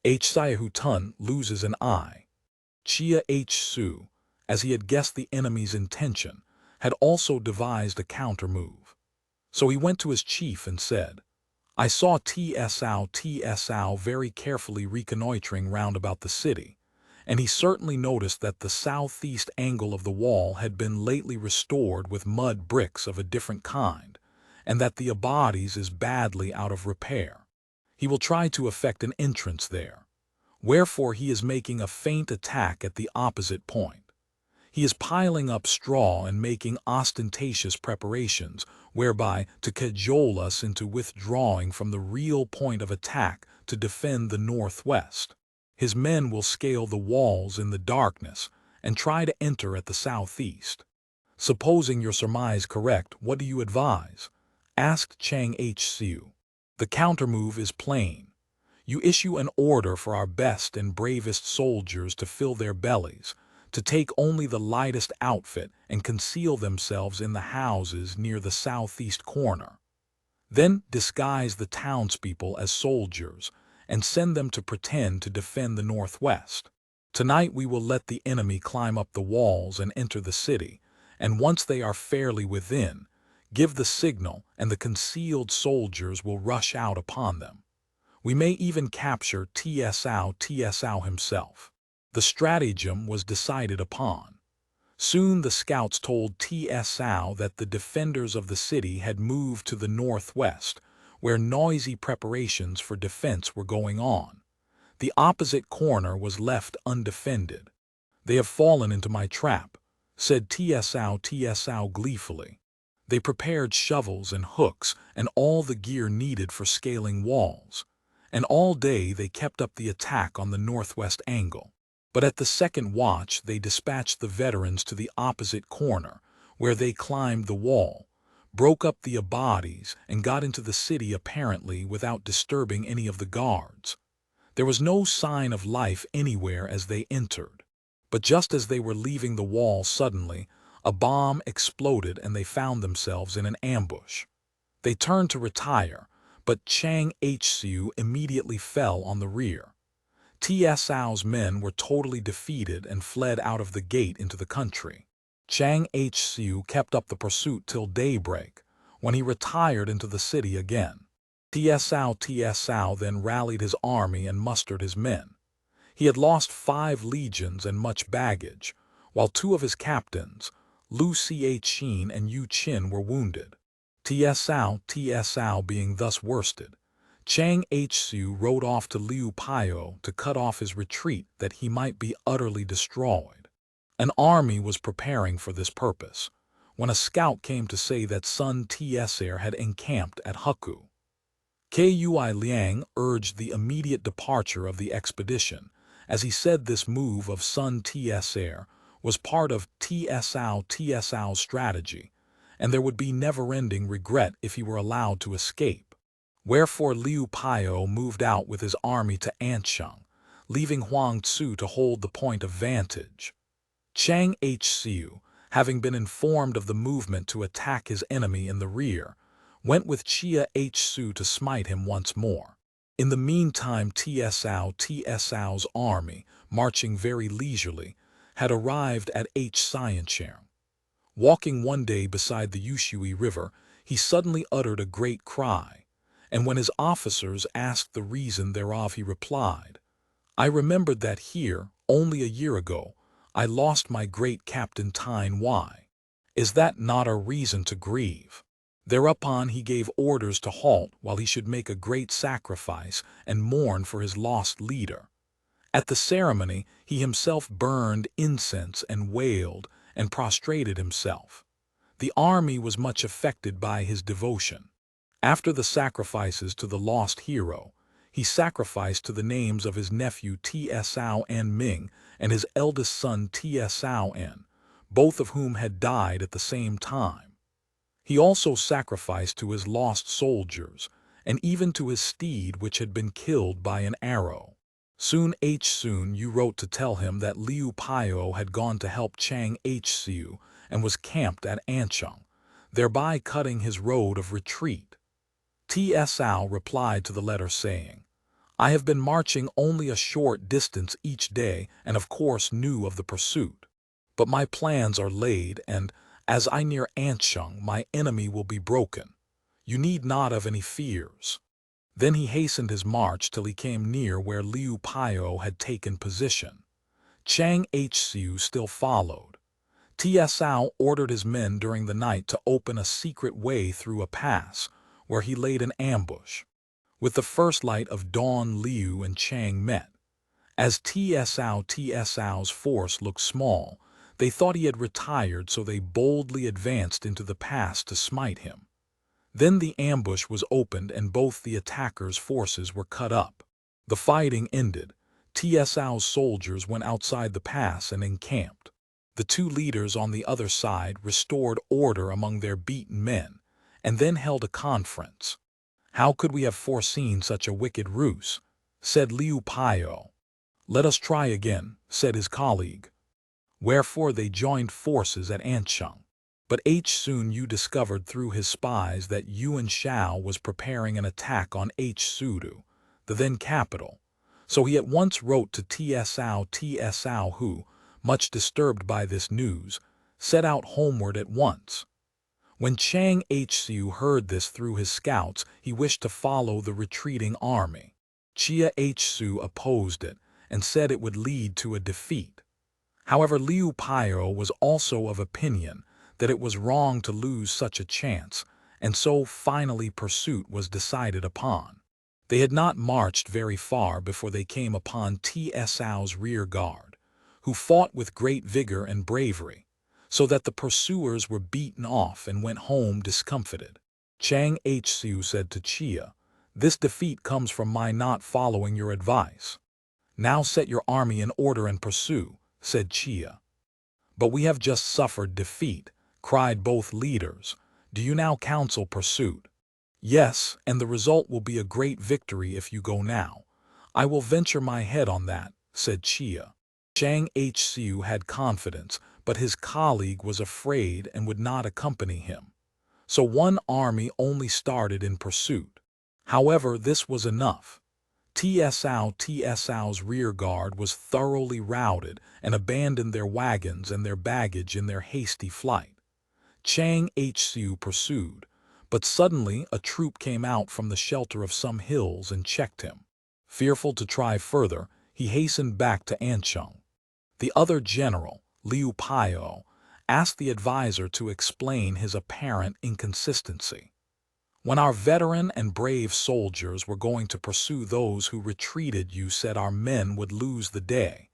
Hsiahou Tun loses an eye. Chia Hsu, as he had guessed the enemy's intention, had also devised a counter-move. So he went to his chief and said, "I saw Hsiahou very carefully reconnoitering round about the city, and he certainly noticed that the southeast angle of the wall had been lately restored with mud bricks of a different kind, and that the abades is badly out of repair. He will try to effect an entrance there. Wherefore he is making a feint attack at the opposite point. He is piling up straw and making ostentatious preparations, whereby to cajole us into withdrawing from the real point of attack to defend the northwest. His men will scale the walls in the darkness and try to enter at the southeast. Supposing your surmise correct, what do you advise?" asked Chang Hsiu. "The countermove is plain. You issue an order for our best and bravest soldiers to fill their bellies, to take only the lightest outfit and conceal themselves in the houses near the southeast corner. Then disguise the townspeople as soldiers and send them to pretend to defend the northwest. Tonight we will let the enemy climb up the walls and enter the city, and once they are fairly within, give the signal and the concealed soldiers will rush out upon them. We may even capture Hsiahou himself." The stratagem was decided upon. Soon the scouts told Hsiahou that the defenders of the city had moved to the northwest, where noisy preparations for defense were going on. The opposite corner was left undefended. "They have fallen into my trap," said Hsiahou gleefully. They prepared shovels and hooks and all the gear needed for scaling walls, and all day they kept up the attack on the northwest angle. But at the second watch they dispatched the veterans to the opposite corner, where they climbed the wall, broke up the abades, and got into the city apparently without disturbing any of the guards. There was no sign of life anywhere as they entered. But just as they were leaving the wall suddenly, a bomb exploded and they found themselves in an ambush. They turned to retire, but Chang Hsiu immediately fell on the rear. Hsiao's men were totally defeated and fled out of the gate into the country. Chang Hsiu kept up the pursuit till daybreak, when he retired into the city again. Hsiahou then rallied his army and mustered his men. He had lost 5 legions and much baggage, while 2 of his captains, Lu Xiaqin and Yu Qin, were wounded. Hsiahou being thus worsted, Chang Hsiu rode off to Liu Pao to cut off his retreat that he might be utterly destroyed. An army was preparing for this purpose, when a scout came to say that Sun Tse had encamped at Hukou. Kui Liang urged the immediate departure of the expedition, as he said this move of Sun Tse was part of Hsiao's strategy, and there would be never-ending regret if he were allowed to escape. Wherefore Liu Pao moved out with his army to Ansheng, leaving Huang Tzu to hold the point of vantage. Chang Hsiu, having been informed of the movement to attack his enemy in the rear, went with Chia Hsu to smite him once more. In the meantime Hsiao's army, marching very leisurely, had arrived at Hsiancheng. Walking one day beside the Yushui River, he suddenly uttered a great cry, and when his officers asked the reason thereof, he replied, "I remembered that here, only a year ago, I lost my great Captain Tyne Y. Is that not a reason to grieve?" Thereupon he gave orders to halt while he should make a great sacrifice and mourn for his lost leader. At the ceremony he himself burned incense and wailed and prostrated himself. The army was much affected by his devotion. After the sacrifices to the lost hero, he sacrificed to the names of his nephew Tsao N Ming and his eldest son Tsao N, both of whom had died at the same time. He also sacrificed to his lost soldiers, and even to his steed which had been killed by an arrow. Soon Hsiu wrote to tell him that Liu Pao had gone to help Chang Hsiu and was camped at Ansheng, thereby cutting his road of retreat. Tsao replied to the letter saying, I have been marching only a short distance each day and of course knew of the pursuit. But my plans are laid and, as I near Ansheng, my enemy will be broken. You need not have any fears." Then he hastened his march till he came near where Liu Piao had taken position. Chang Hsiu still followed. Hsiahou ordered his men during the night to open a secret way through a pass, where he laid an ambush. With the first light of dawn, Liu and Chang met. As Hsiahou's force looked small, they thought he had retired, so they boldly advanced into the pass to smite him. Then the ambush was opened and both the attackers' forces were cut up. The fighting ended. Hsiahou's soldiers went outside the pass and encamped. The two leaders on the other side restored order among their beaten men, and then held a conference. "How could we have foreseen such a wicked ruse?" said Liu Piao. "Let us try again," said his colleague. Wherefore they joined forces at Ansheng. But Hsiahou discovered through his spies that Yuan Shao was preparing an attack on Hsiahou, the then capital. So he at once wrote to Hsiahou, who, much disturbed by this news, set out homeward at once. When Chang Hsiu heard this through his scouts, he wished to follow the retreating army. Chia Hsiu opposed it and said it would lead to a defeat. However, Liu Piao was also of opinion that it was wrong to lose such a chance, and so finally pursuit was decided upon. They had not marched very far before they came upon Hsiao's rear guard, who fought with great vigor and bravery, so that the pursuers were beaten off and went home discomfited. Chang Hsiu said to Chia, "This defeat comes from my not following your advice." "Now set your army in order and pursue," said Chia. "But we have just suffered defeat," cried both leaders. "Do you now counsel pursuit?" "Yes, and the result will be a great victory if you go now. I will venture my head on that," said Chia. Chang Hsiu had confidence, but his colleague was afraid and would not accompany him. So one army only started in pursuit. However, this was enough. Hsiao's rear guard was thoroughly routed and abandoned their wagons and their baggage in their hasty flight. Chang Hsiu pursued, but suddenly a troop came out from the shelter of some hills and checked him. Fearful to try further, he hastened back to Ansheng. The other general, Liu Piao, asked the advisor to explain his apparent inconsistency. "When our veteran and brave soldiers were going to pursue those who retreated, you said our men would lose the day,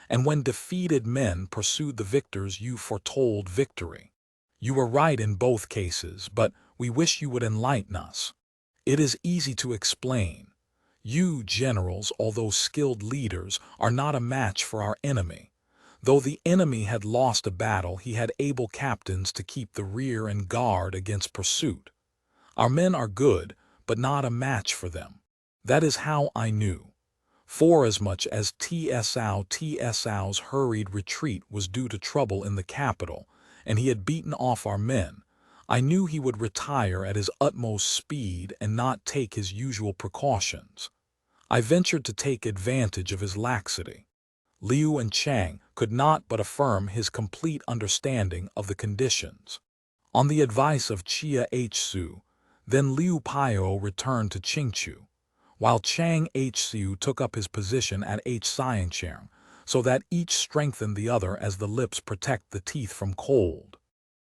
and when defeated men pursued the victors, you foretold victory. You were right in both cases, but we wish you would enlighten us." "It is easy to explain. You, generals, although skilled leaders, are not a match for our enemy. Though the enemy had lost a battle, he had able captains to keep the rear and guard against pursuit. Our men are good, but not a match for them. That is how I knew. Forasmuch as Hsiao's hurried retreat was due to trouble in the capital, and he had beaten off our men, I knew he would retire at his utmost speed and not take his usual precautions. I ventured to take advantage of his laxity." Liu and Chang could not but affirm his complete understanding of the conditions. On the advice of Chia Hsiu, then Liu Piao returned to Qingchu, while Chang Hsiu took up his position at Hsiahou, so that each strengthened the other as the lips protect the teeth from cold.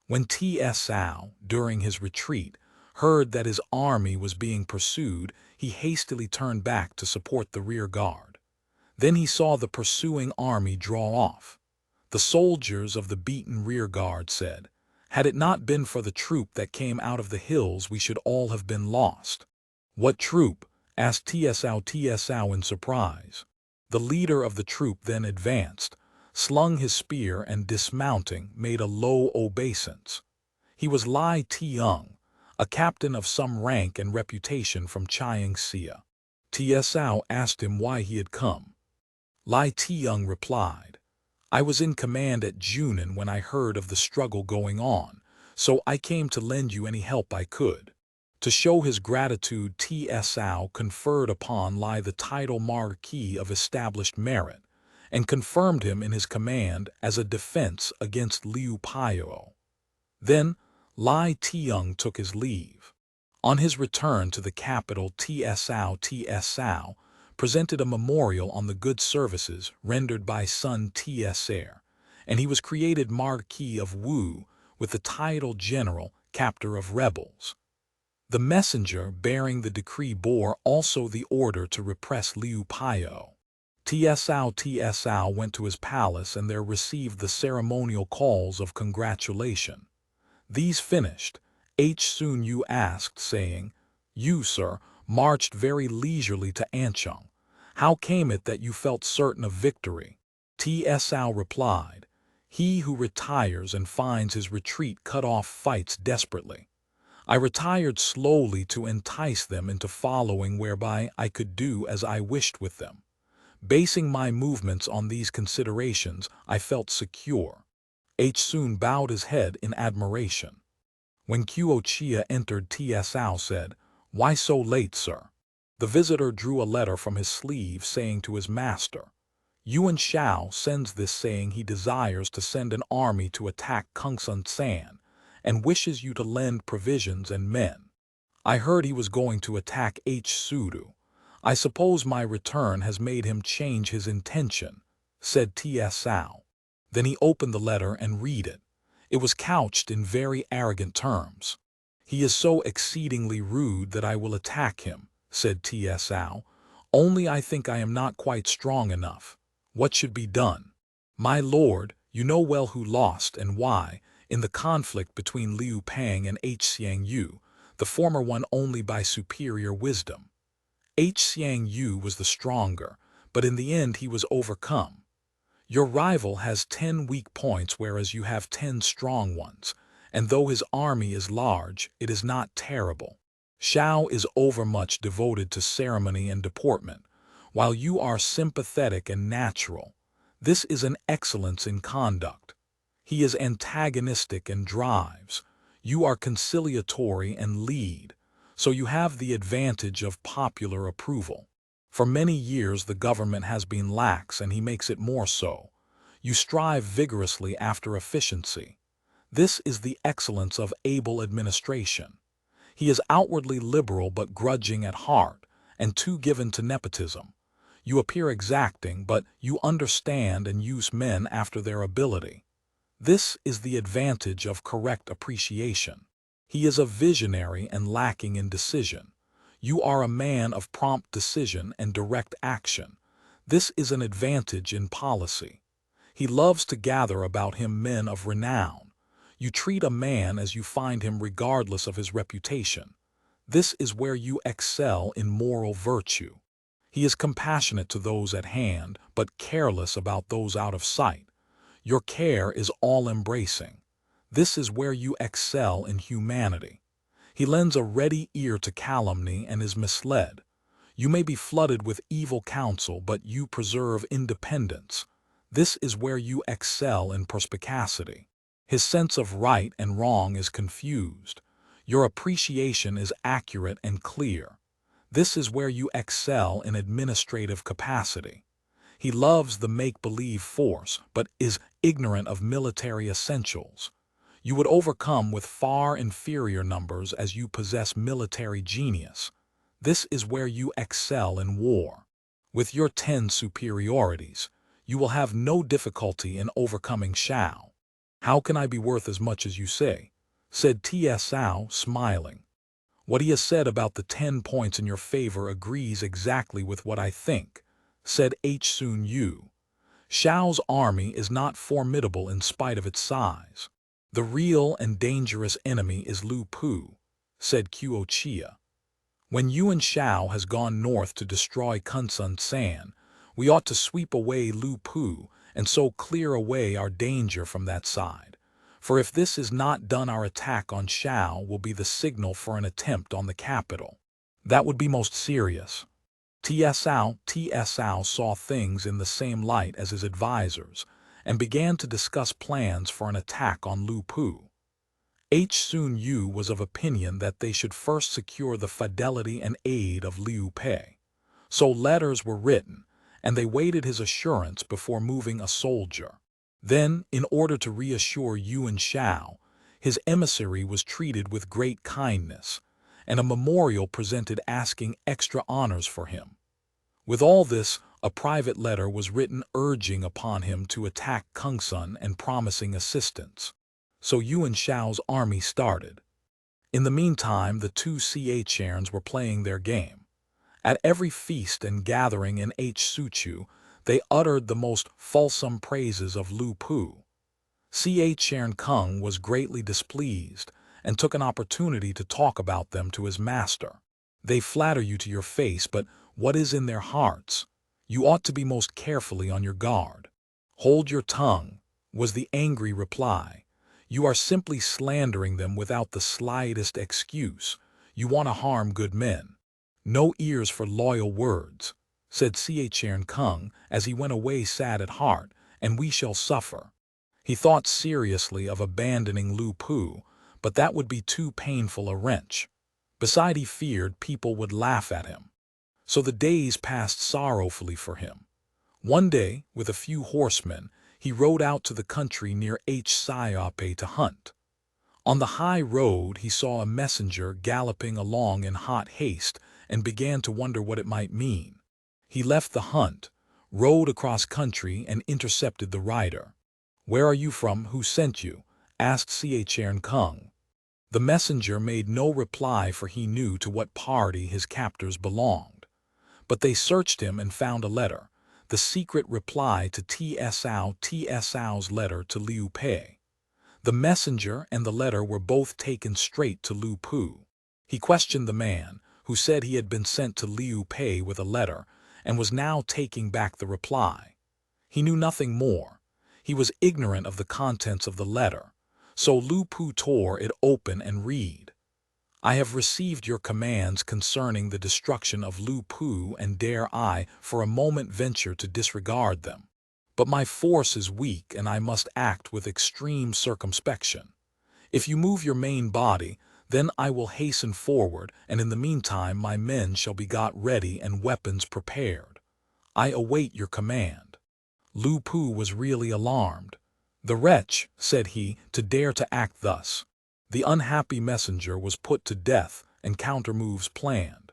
When Hsiahou, during his retreat, heard that his army was being pursued, he hastily turned back to support the rear guard. Then he saw the pursuing army draw off. The soldiers of the beaten rear guard said, "Had it not been for the troop that came out of the hills, we should all have been lost." "What troop?" asked Hsiahou in surprise. The leader of the troop then advanced, slung his spear, and dismounting, made a low obeisance. He was Lai Tiang, a captain of some rank and reputation from Chiangxia. Hsiahou asked him why he had come. Lai Tiang replied, "I was in command at Junin when I heard of the struggle going on, so I came to lend you any help I could." To show his gratitude, Hsiahou conferred upon Lai the title Marquis of Established Merit, and confirmed him in his command as a defense against Liu Piao. Then Lai Tiong took his leave. On his return to the capital, Hsiahou presented a memorial on the good services rendered by son Tsr, and he was created Marquis of Wu with the title General, Captor of Rebels. The messenger bearing the decree bore also the order to repress Liu Piao. Hsiahou went to his palace and there received the ceremonial calls of congratulation. These finished, Hsiahou asked, saying, "You, sir, marched very leisurely to Anchang. How came it that you felt certain of victory?" Hsiahou replied, "He who retires and finds his retreat cut off fights desperately. I retired slowly to entice them into following, whereby I could do as I wished with them. Basing my movements on these considerations, I felt secure." Hsiahou bowed his head in admiration. When Chia entered, Hsiahou said, "Why so late, sir?" The visitor drew a letter from his sleeve, saying to his master, "Yuan Shao sends this, saying he desires to send an army to attack Kungsan and wishes you to lend provisions and men. I heard he was going to attack Hsiahou. I suppose my return has made him change his intention," said Hsiahou. Then he opened the letter and read it. It was couched in very arrogant terms. "He is so exceedingly rude that I will attack him," said Hsiahou. "Only I think I am not quite strong enough. What should be done?" "My lord, you know well who lost and why, in the conflict between Liu Pang and Hsiahou, the former one only by superior wisdom. Hsiahou was the stronger, but in the end he was overcome. Your rival has 10 weak points, whereas you have 10 strong ones, and though his army is large, it is not terrible. Shao is overmuch devoted to ceremony and deportment, while you are sympathetic and natural. This is an excellence in conduct. He is antagonistic and drives. You are conciliatory and lead, so you have the advantage of popular approval. For many years the government has been lax and he makes it more so. You strive vigorously after efficiency. This is the excellence of able administration. He is outwardly liberal but grudging at heart, and too given to nepotism. You appear exacting, but you understand and use men after their ability. This is the advantage of correct appreciation. He is a visionary and lacking in decision. You are a man of prompt decision and direct action. This is an advantage in policy. He loves to gather about him men of renown. You treat a man as you find him regardless of his reputation. This is where you excel in moral virtue. He is compassionate to those at hand, but careless about those out of sight. Your care is all-embracing. This is where you excel in humanity. He lends a ready ear to calumny and is misled. You may be flooded with evil counsel, but you preserve independence. This is where you excel in perspicacity. His sense of right and wrong is confused. Your appreciation is accurate and clear. This is where you excel in administrative capacity. He loves the make-believe force, but is ignorant of military essentials. You would overcome with far inferior numbers as you possess military genius. This is where you excel in war. With your 10 superiorities, you will have no difficulty in overcoming Shao. How can I be worth as much as you say? Said Hsiahou, smiling. What he has said about the 10 points in your favor agrees exactly with what I think, said Hsiahou. Shao's army is not formidable in spite of its size. The real and dangerous enemy is Lu Pu, said Chia. When Yuan Shao has gone north to destroy Kungsan, we ought to sweep away Lu Pu and so clear away our danger from that side. For if this is not done, our attack on Shao will be the signal for an attempt on the capital. That would be most serious. Hsiahou saw things in the same light as his advisors and began to discuss plans for an attack on Lu Pu. Sun Yu was of opinion that they should first secure the fidelity and aid of Liu Pei. So letters were written, and they waited his assurance before moving a soldier. Then, in order to reassure Yuan Shao, his emissary was treated with great kindness, and a memorial presented asking extra honors for him. With all this, a private letter was written urging upon him to attack Kungsun and promising assistance. So Yuan Shao's army started. In the meantime, the two Chians were playing their game. At every feast and gathering in Hsuchu, they uttered the most fulsome praises of Lu Pu. Chian Kung was greatly displeased and took an opportunity to talk about them to his master. They flatter you to your face, but what is in their hearts? You ought to be most carefully on your guard. Hold your tongue, was the angry reply. You are simply slandering them without the slightest excuse. You want to harm good men. No ears for loyal words, said Chian Kung as he went away sad at heart, and we shall suffer. He thought seriously of abandoning Lu Pu, but that would be too painful a wrench. Besides, he feared people would laugh at him. So the days passed sorrowfully for him. One day, with a few horsemen, he rode out to the country near Hsiahou to hunt. On the high road he saw a messenger galloping along in hot haste and began to wonder what it might mean. He left the hunt, rode across country and intercepted the rider. "Where are you from? Who sent you?" asked Chian Kung. The messenger made no reply, for he knew to what party his captors belonged. But they searched him and found a letter, the secret reply to Hsiahou's letter to Liu Pei. The messenger and the letter were both taken straight to Lu Pu. He questioned the man, who said he had been sent to Liu Pei with a letter and was now taking back the reply. He knew nothing more. He was ignorant of the contents of the letter, so Lu Pu tore it open and read, "I have received your commands concerning the destruction of Lu Pu, and dare I for a moment venture to disregard them. But my force is weak and I must act with extreme circumspection. If you move your main body, then I will hasten forward, and in the meantime my men shall be got ready and weapons prepared. I await your command." Lu Pu was really alarmed. "The wretch," said he, "to dare to act thus." The unhappy messenger was put to death and counter-moves planned.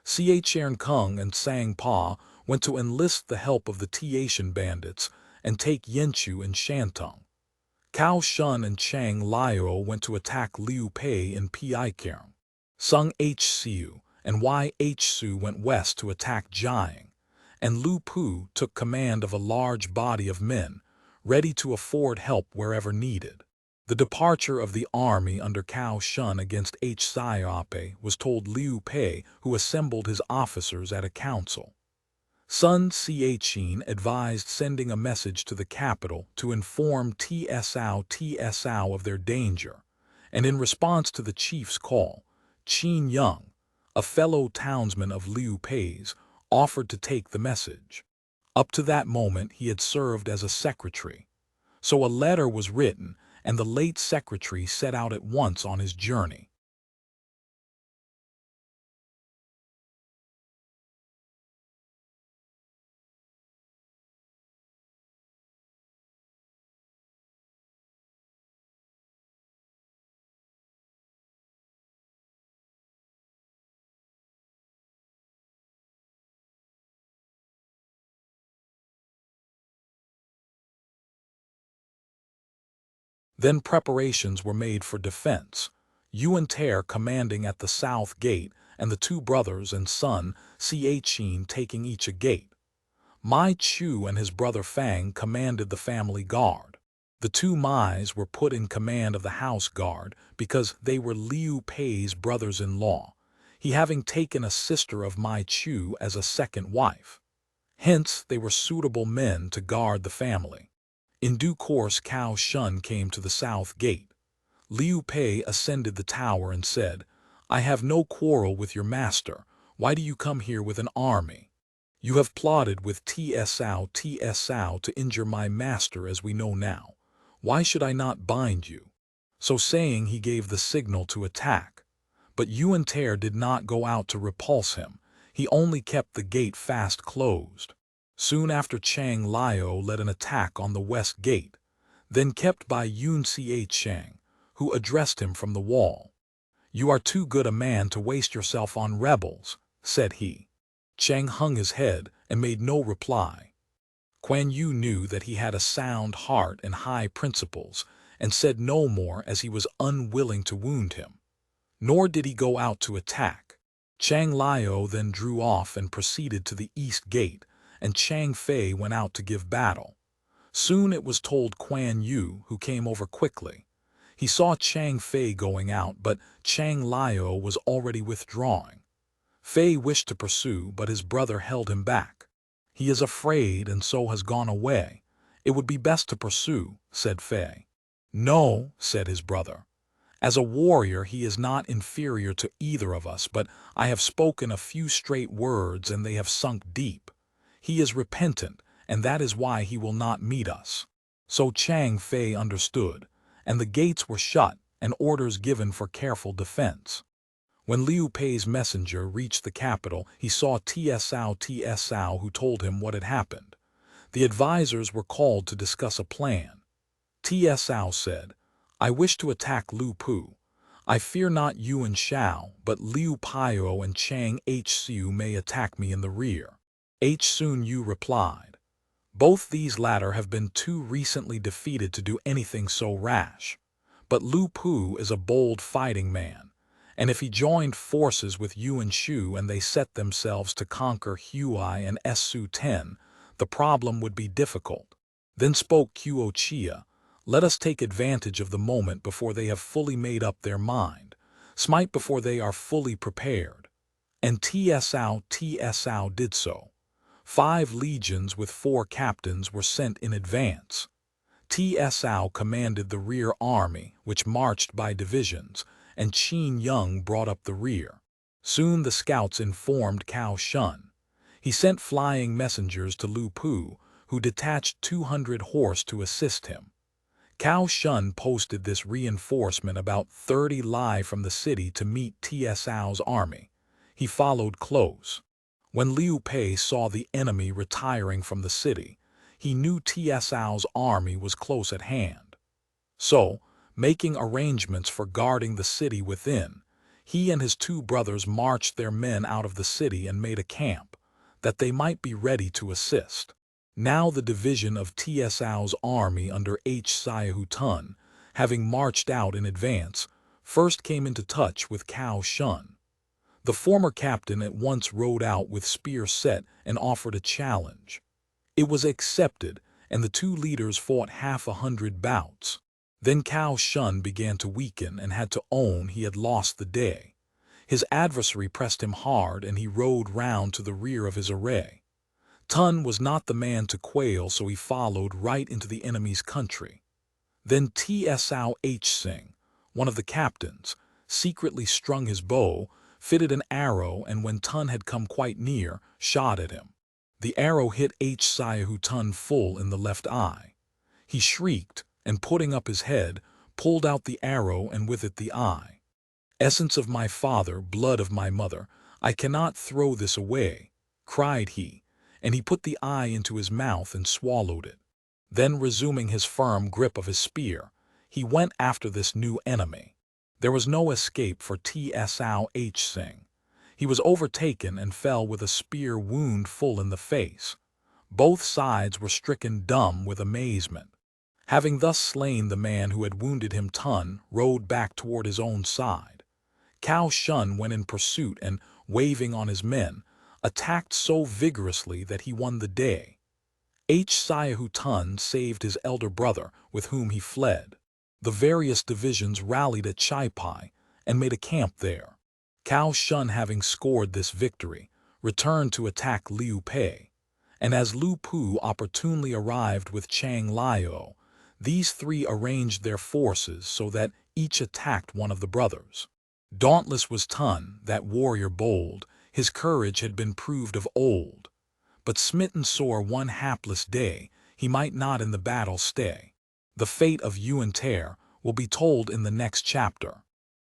Chian Kung and Sang Pa went to enlist the help of the Tiatian bandits and take Yanchu and Shantung. Cao Shun and Chang Liao went to attack Liu Pei in Piaikirng. Sung Hsiu and Hsu went west to attack Jiang, and Lu Pu took command of a large body of men, ready to afford help wherever needed. The departure of the army under Cao Shun against Hsiahou was told Liu Pei, who assembled his officers at a council. Sun Xiaqin advised sending a message to the capital to inform Tsao of their danger, and in response to the chief's call, Qin Yang, a fellow townsman of Liu Pei's, offered to take the message. Up to that moment he had served as a secretary. So a letter was written, and the late secretary set out at once on his journey. Then preparations were made for defense, Yuan Ter commanding at the south gate, and the two brothers and son Xiaqin taking each a gate. Mai Chu and his brother Fang commanded the family guard. The two Mais were put in command of the house guard because they were Liu Pei's brothers-in-law, he having taken a sister of Mai Chu as a second wife. Hence, they were suitable men to guard the family. In due course Cao Shun came to the south gate. Liu Pei ascended the tower and said, "I have no quarrel with your master. Why do you come here with an army? You have plotted with Tsao to injure my master, as we know now. Why should I not bind you?" So saying, he gave the signal to attack. But Yuan Ter did not go out to repulse him. He only kept the gate fast closed. Soon after, Chang Liao led an attack on the west gate, then kept by Yun Chang, who addressed him from the wall. "You are too good a man to waste yourself on rebels," said he. Chang hung his head and made no reply. Kuan Yu knew that he had a sound heart and high principles, and said no more, as he was unwilling to wound him. Nor did he go out to attack. Chang Liao then drew off and proceeded to the east gate, and Chang Fei went out to give battle. Soon it was told Kuan Yu, who came over quickly. He saw Chang Fei going out, but Chang Liao was already withdrawing. Fei wished to pursue, but his brother held him back. "He is afraid and so has gone away. It would be best to pursue," said Fei. "No," said his brother. "As a warrior he is not inferior to either of us, but I have spoken a few straight words and they have sunk deep. He is repentant, and that is why he will not meet us." So Chang Fei understood, and the gates were shut and orders given for careful defense. When Liu Pei's messenger reached the capital, he saw Hsiahou, who told him what had happened. The advisors were called to discuss a plan. Hsiahou said, "I wish to attack Lu Pu. I fear not Yuan Shao, but Liu Pio and Chang Hsiu may attack me in the rear." Sun Yu replied, "Both these latter have been too recently defeated to do anything so rash. But Lu Pu is a bold fighting man, and if he joined forces with Yuan Shu and they set themselves to conquer Hui and Su Ten, the problem would be difficult." Then spoke Chia, "Let us take advantage of the moment before they have fully made up their mind, smite before they are fully prepared." And Tsao did so. 5 legions with 4 captains were sent in advance. Tsao commanded the rear army, which marched by divisions, and Qin Yung brought up the rear. Soon the scouts informed Cao Shun. He sent flying messengers to Lu Pu, who detached 200 horse to assist him. Cao Shun posted this reinforcement about 30 li from the city to meet Tsao's army. He followed close. When Liu Pei saw the enemy retiring from the city, he knew Tsao's army was close at hand. So, making arrangements for guarding the city within, he and his 2 brothers marched their men out of the city and made a camp, that they might be ready to assist. Now the division of Tsao's army under Hsiahou, having marched out in advance, first came into touch with Cao Shun. The former captain at once rode out with spear set and offered a challenge. It was accepted, and the 2 leaders fought 100 bouts. Then Cao Shun began to weaken and had to own he had lost the day. His adversary pressed him hard, and he rode round to the rear of his array. Tun was not the man to quail, so he followed right into the enemy's country. Then Tsao Hsing, one of the captains, secretly strung his bow, fitted an arrow, and when Tun had come quite near, shot at him. The arrow hit Hsiahou full in the left eye. He shrieked, and putting up his head, pulled out the arrow and with it the eye. "Essence of my father, blood of my mother, I cannot throw this away," cried he, and he put the eye into his mouth and swallowed it. Then, resuming his firm grip of his spear, he went after this new enemy. There was no escape for Tsao Hsing. He was overtaken and fell with a spear wound full in the face. Both sides were stricken dumb with amazement. Having thus slain the man who had wounded him, Tun rode back toward his own side. Cao Shun went in pursuit and, waving on his men, attacked so vigorously that he won the day. Hsiahou saved his elder brother, with whom he fled. The various divisions rallied at Chaipai and made a camp there. Cao Shun, having scored this victory, returned to attack Liu Pei. And as Lu Pu opportunely arrived with Chang Liao, these 3 arranged their forces so that each attacked one of the brothers. Dauntless was Tun, that warrior bold, his courage had been proved of old. But smitten sore one hapless day, he might not in the battle stay. The fate of Yuan Ter will be told in the next chapter.